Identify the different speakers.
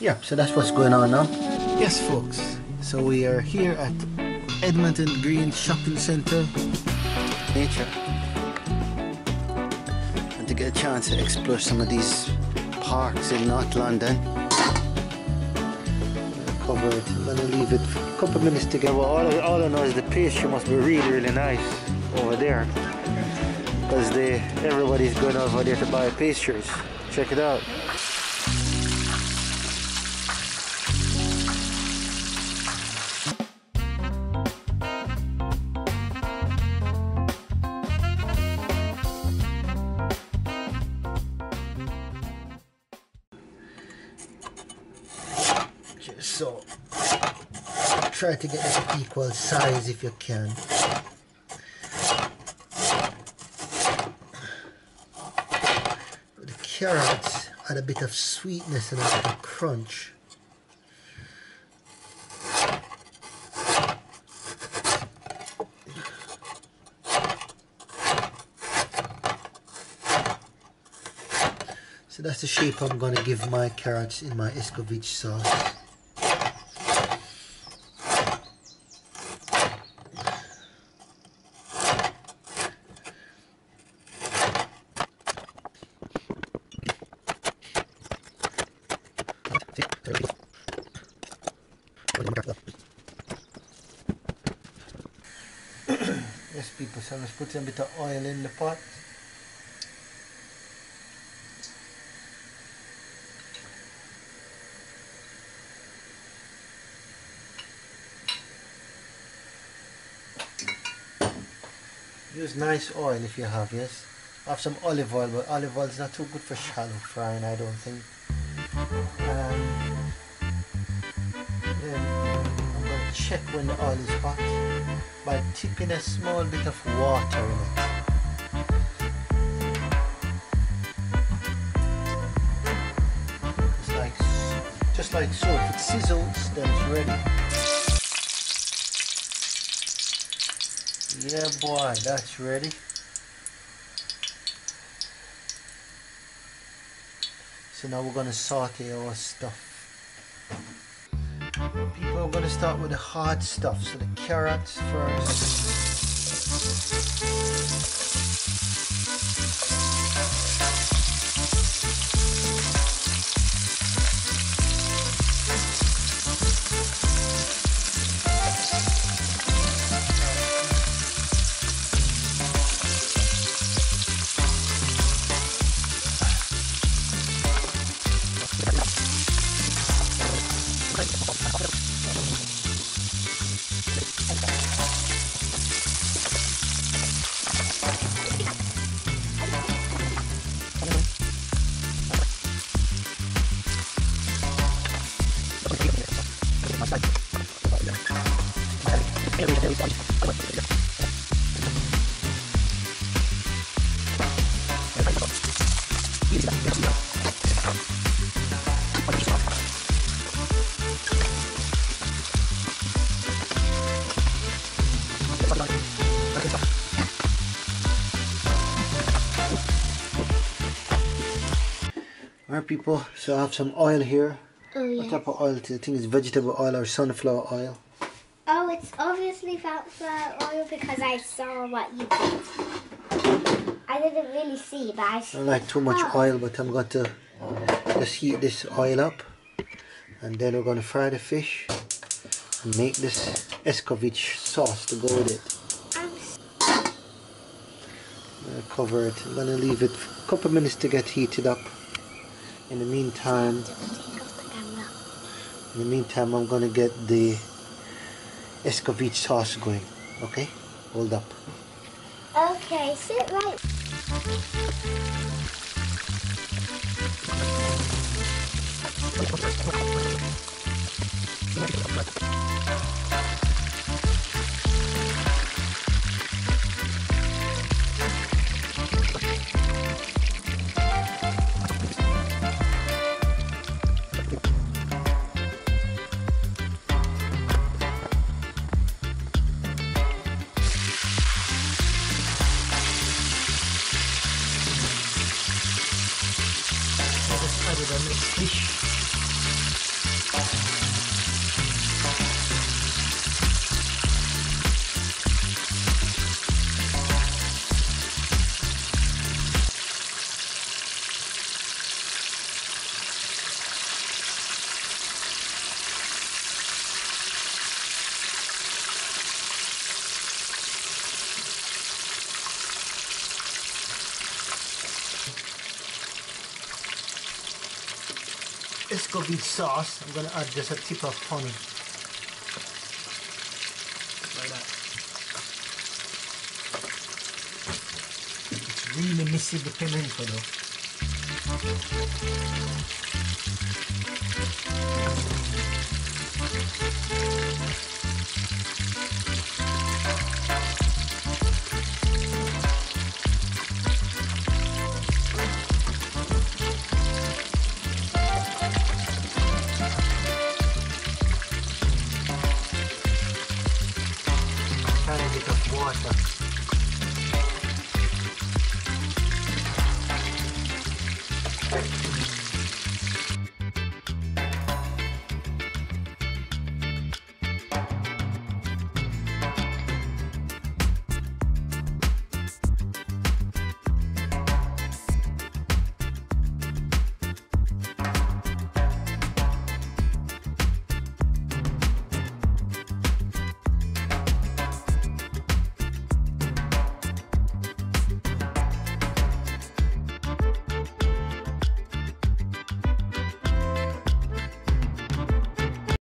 Speaker 1: Yeah, so that's what's going on now. Yes, folks. So we are here at Edmonton Green Shopping Centre. Nature. And to get a chance to explore some of these parks in North London. Cover it. I'm gonna leave it for a couple of minutes to get. Well, all I know is the pastry must be really nice over there. Because everybody's going over there to buy pastries. Check it out. So try to get it equal size if you can. The carrots add a bit of sweetness and a bit of crunch. So that's the shape I'm going to give my carrots in my Escovich sauce. Yes, people, so let's put a bit of oil in the pot. Use nice oil if you have, yes. I have some olive oil, but olive oil is not too good for shallow frying, I don't think. Then I'm going to check when the oil is hot by tipping a small bit of water in it. Just like so. If it sizzles, then it's ready. Yeah, boy, that's ready. So now we're going to saute our stuff. People are going to start with the hard stuff. So the carrots first. Alright, people, so I have some oil here.
Speaker 2: Oh, yeah.
Speaker 1: What type of oil? I think it's vegetable oil or sunflower oil.
Speaker 2: Oh, it's obviously sunflower oil because I saw what you did. I didn't really see, but I
Speaker 1: don't like too much oil, but I'm going to just heat this oil up. And then we're going to fry the fish and make this Escovich sauce to go with it. I'm going to cover it. I'm going to leave it for a couple of minutes to get heated up. In the meantime, I'm going to get the Escovich sauce going. Okay? Hold up.
Speaker 2: Okay, sit right.
Speaker 1: Added a mixed fish. Escovich sauce, I'm going to add just a tip of honey. Like that. It's really missing the pimento though. Tiny bit of water.